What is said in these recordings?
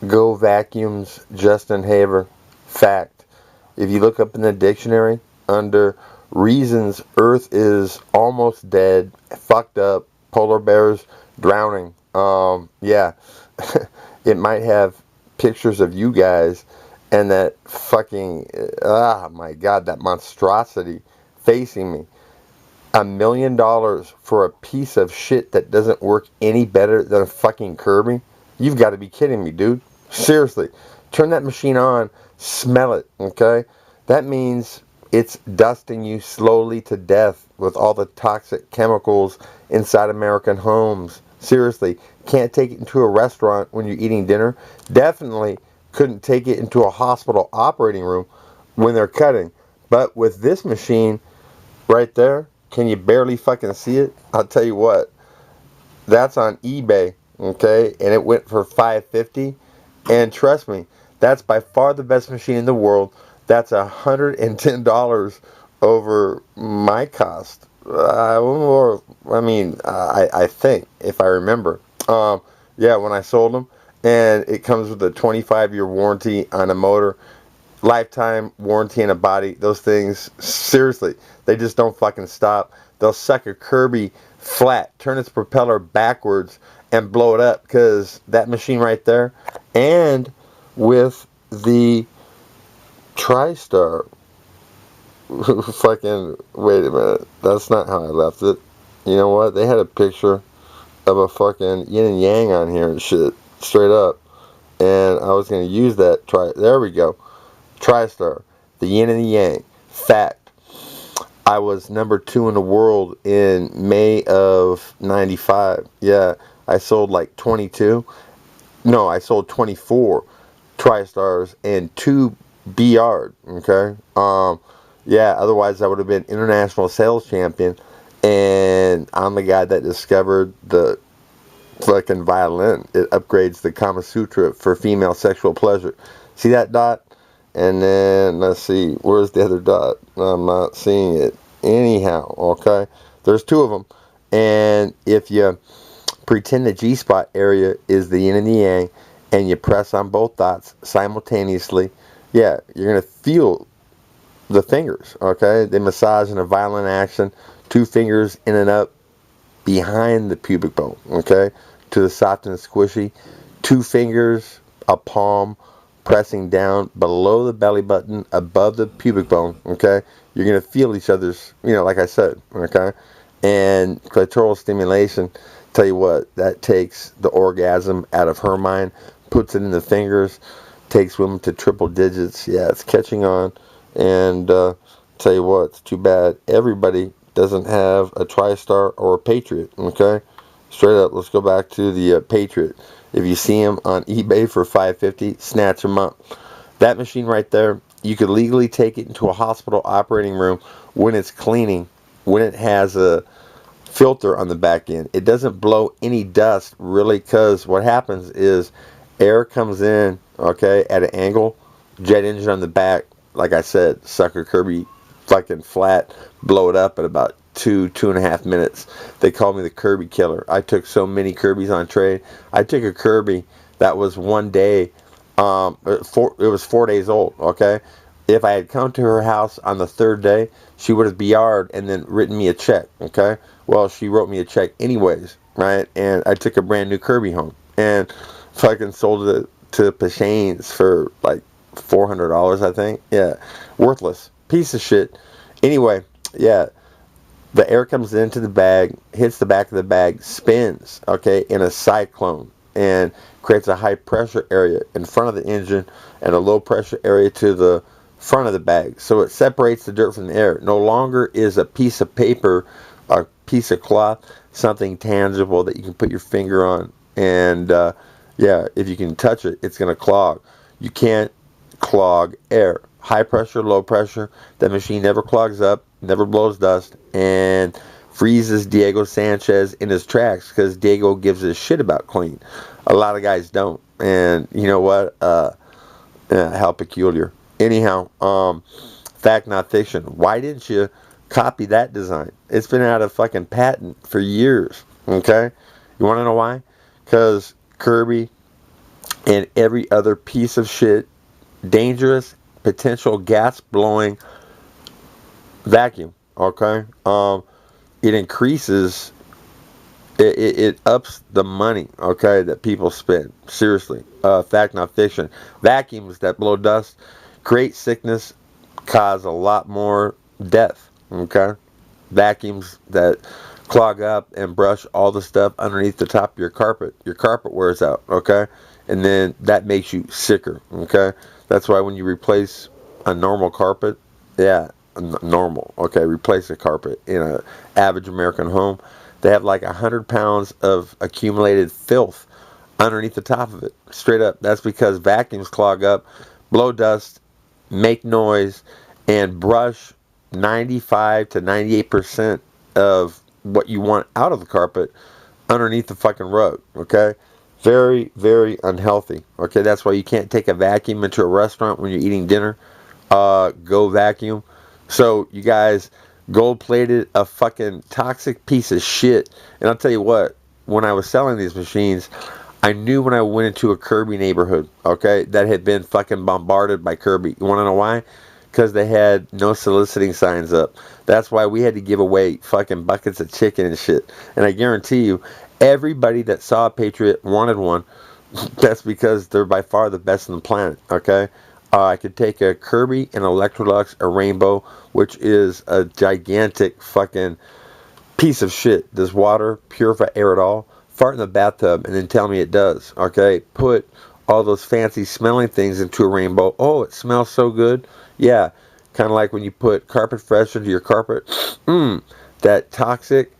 GoVacuum's Justin Haver. Fact. If you look up in the dictionary under reasons Earth is almost dead, fucked up, polar bears drowning. Yeah, it might have pictures of you guys and that fucking, my god, that monstrosity facing me. $1 million for a piece of shit that doesn't work any better than a fucking Kirby? You've got to be kidding me, dude. Seriously. Turn that machine on, smell it, okay? That means it's dusting you slowly to death with all the toxic chemicals inside American homes. Seriously. Can't take it into a restaurant when you're eating dinner. Definitely couldn't take it into a hospital operating room when they're cutting. But with this machine right there, can you barely fucking see it? I'll tell you what. That's on eBay, okay? And it went for $550. And trust me, that's by far the best machine in the world. That's $110 over my cost. I think, if I remember. Yeah, when I sold them. And it comes with a 25-year warranty on a motor. Lifetime warranty on a body. Those things, seriously, they just don't fucking stop. They'll suck a Kirby flat, turn its propeller backwards, and blow it up. Because that machine right there, and with the TriStar, fucking, wait a minute, that's not how I left it. You know what? They had a picture of a fucking yin and yang on here and shit, straight up. And I was going to use that. There we go. TriStar, the yin and the yang. Fact. I was number 2 in the world in May of 95. Yeah, I sold like 22. No, I sold 24 TriStars and 2 BR. Okay. Yeah, otherwise I would have been international sales champion. And I'm the guy that discovered the fucking violin. It upgrades the Kama Sutra for female sexual pleasure. See that dot? And then, let's see, where's the other dot? I'm not seeing it. Anyhow, okay? There's 2 of them. And if you pretend the G-spot area is the yin and the yang, and you press on both dots simultaneously, yeah, you're going to feel the fingers, okay? They massage in a violent action. 2 fingers in and up behind the pubic bone, okay? To the soft and squishy. 2 fingers, a palm, pressing down below the belly button, above the pubic bone, okay? You're going to feel each other's, like I said, okay? And clitoral stimulation, tell you what, that takes the orgasm out of her mind, puts it in the fingers, takes women to triple digits. Yeah, it's catching on. And tell you what, it's too bad everybody doesn't have a TriStar or a Patriot, okay? Straight up, let's go back to the Patriot. If you see them on eBay for $550, snatch them up. That machine right there, you could legally take it into a hospital operating room when it's cleaning, when it has a filter on the back end. It doesn't blow any dust, really, because what happens is air comes in, okay, at an angle, jet engine on the back, like I said, sucker Kirby fucking flat, blow it up in about 2.5 minutes. They call me the Kirby killer. I took so many Kirbys on trade. I took a Kirby that was one day, it was 4 days old, okay? If I had come to her house on the 3rd day, she would have BR'd and then written me a check, okay? Well, she wrote me a check anyways, right? And I took a brand new Kirby home and fucking sold it to Pashane's for like $400, I think. Yeah, worthless. Piece of shit. Anyway, yeah, the air comes into the bag, hits the back of the bag, spins, okay, in a cyclone, and creates a high pressure area in front of the engine and a low pressure area to the front of the bag. So it separates the dirt from the air. No longer is a piece of paper, a piece of cloth, something tangible that you can put your finger on. And yeah, if you can touch it, it's going to clog. You can't clog air. High pressure, low pressure, that machine never clogs up, never blows dust, and freezes Diego Sanchez in his tracks because Diego gives a shit about clean. A lot of guys don't. And you know what? How peculiar. Anyhow, fact not fiction. Why didn't you copy that design? It's been out of fucking patent for years. Okay? You want to know why? Because Kirby and every other piece of shit, dangerous, potential gas blowing vacuum. Okay, it increases. It ups the money. Okay, that people spend. Seriously, fact not fiction. Vacuums that blow dust create sickness, cause a lot more death. Okay, vacuums that clog up and brush all the stuff underneath the top of your carpet. Your carpet wears out, okay? And then that makes you sicker, okay? That's why when you replace a normal carpet, yeah, normal, okay, replace a carpet in a average American home, they have like 100 pounds of accumulated filth underneath the top of it. Straight up. That's because vacuums clog up, blow dust, make noise, and brush 95 to 98% of what you want out of the carpet underneath the fucking rug. Okay? Very, very unhealthy. Okay? That's why you can't take a vacuum into a restaurant when you're eating dinner. Go vacuum. So, you guys gold plated a fucking toxic piece of shit. And I'll tell you what, when I was selling these machines, I knew when I went into a Kirby neighborhood, okay, that had been fucking bombarded by Kirby. You want to know why? Because they had no soliciting signs up. That's why we had to give away fucking buckets of chicken and shit. And I guarantee you, everybody that saw a Patriot wanted one. That's because they're by far the best on the planet, okay? I could take a Kirby, an Electrolux, a Rainbow, which is a gigantic fucking piece of shit. Does water purify air at all? Fart in the bathtub and then tell me it does. Okay? Put all those fancy smelling things into a Rainbow. Oh, it smells so good. Yeah. Kind of like when you put carpet fresh into your carpet. That toxic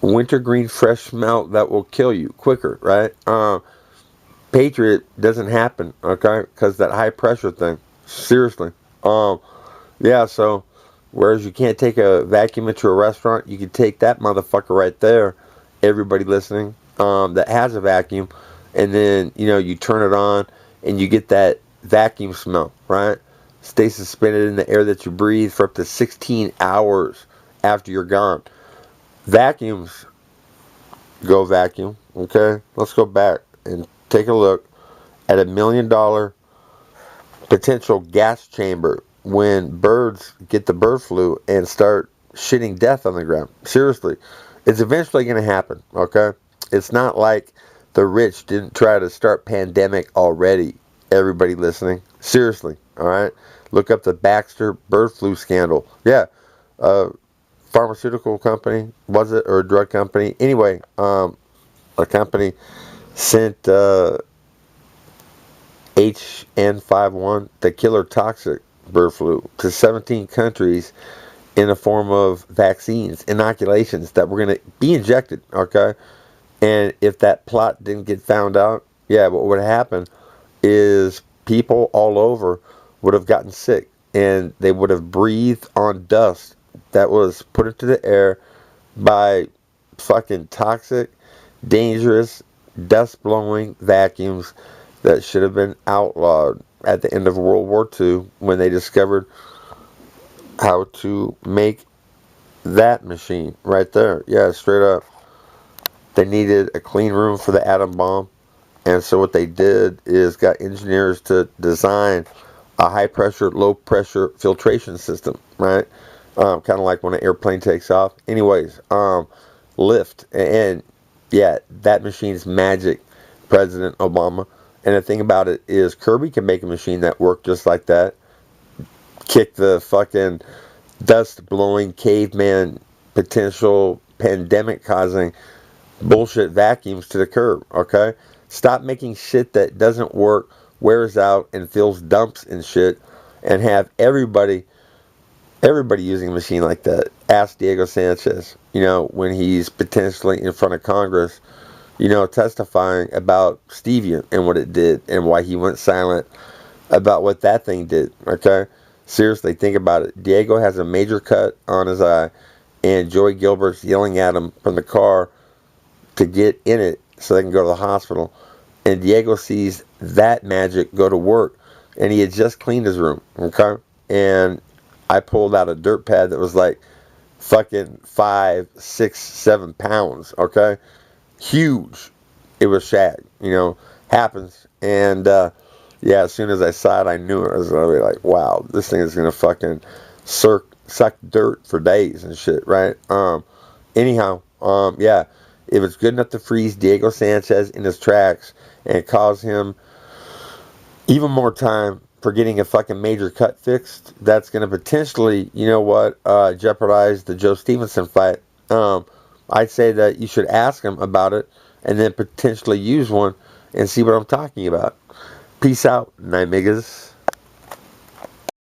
wintergreen fresh smell that will kill you quicker, right? Patriot doesn't happen, okay? Because that high pressure thing. Seriously. Yeah, so whereas you can't take a vacuum into a restaurant, you can take that motherfucker right there, everybody listening, that has a vacuum, and then, you know, you turn it on, and you get that vacuum smell, right? Stay suspended in the air that you breathe for up to 16 hours after you're gone. Vacuums, go vacuum, okay? Let's go back and take a look at $1 million potential gas chamber when birds get the bird flu and start shitting death on the ground. Seriously, it's eventually going to happen, okay? It's not like the rich didn't try to start pandemic already, everybody listening. Seriously, all right? Look up the Baxter bird flu scandal. Yeah, pharmaceutical company, was it, or a drug company? Anyway, a company sent HN51, the killer toxic bird flu, to 17 countries in the form of vaccines, inoculations that were going to be injected, okay? And if that plot didn't get found out, yeah, what would happen is people all over would have gotten sick and they would have breathed on dust that was put into the air by fucking toxic, dangerous, dust blowing vacuums that should have been outlawed at the end of World War II when they discovered how to make that machine right there. Yeah, straight up. They needed a clean room for the atom bomb. And so what they did is got engineers to design a high pressure, low pressure filtration system, right? Kind of like when an airplane takes off. Anyways, lift. And yeah, that machine's magic, President Obama. And the thing about it is Kirby can make a machine that worked just like that. Kick the fucking dust blowing caveman potential pandemic causing bullshit vacuums to the curb, okay? Stop making shit that doesn't work, wears out, and fills dumps and shit, and have everybody using a machine like that. Ask Diego Sanchez, you know, when he's potentially in front of Congress, you know, testifying about stevia and what it did and why he went silent about what that thing did, okay? Seriously, think about it. Diego has a major cut on his eye, and Joey Gilbert's yelling at him from the car to get in it so they can go to the hospital. And Diego sees that magic go to work, and he had just cleaned his room, okay? And I pulled out a dirt pad that was like fucking 5, 6, 7 pounds, okay? Huge. It was shag, you know, happens. And yeah, as soon as I saw it, I knew it. I was going to be like, wow, this thing is going to fucking suck dirt for days and shit, right? Anyhow, yeah, if it's good enough to freeze Diego Sanchez in his tracks and cause him even more time for getting a fucking major cut fixed, that's going to potentially, you know what, jeopardize the Joe Stevenson fight. I'd say that you should ask him about it and then potentially use one and see what I'm talking about. Peace out, nine niggas.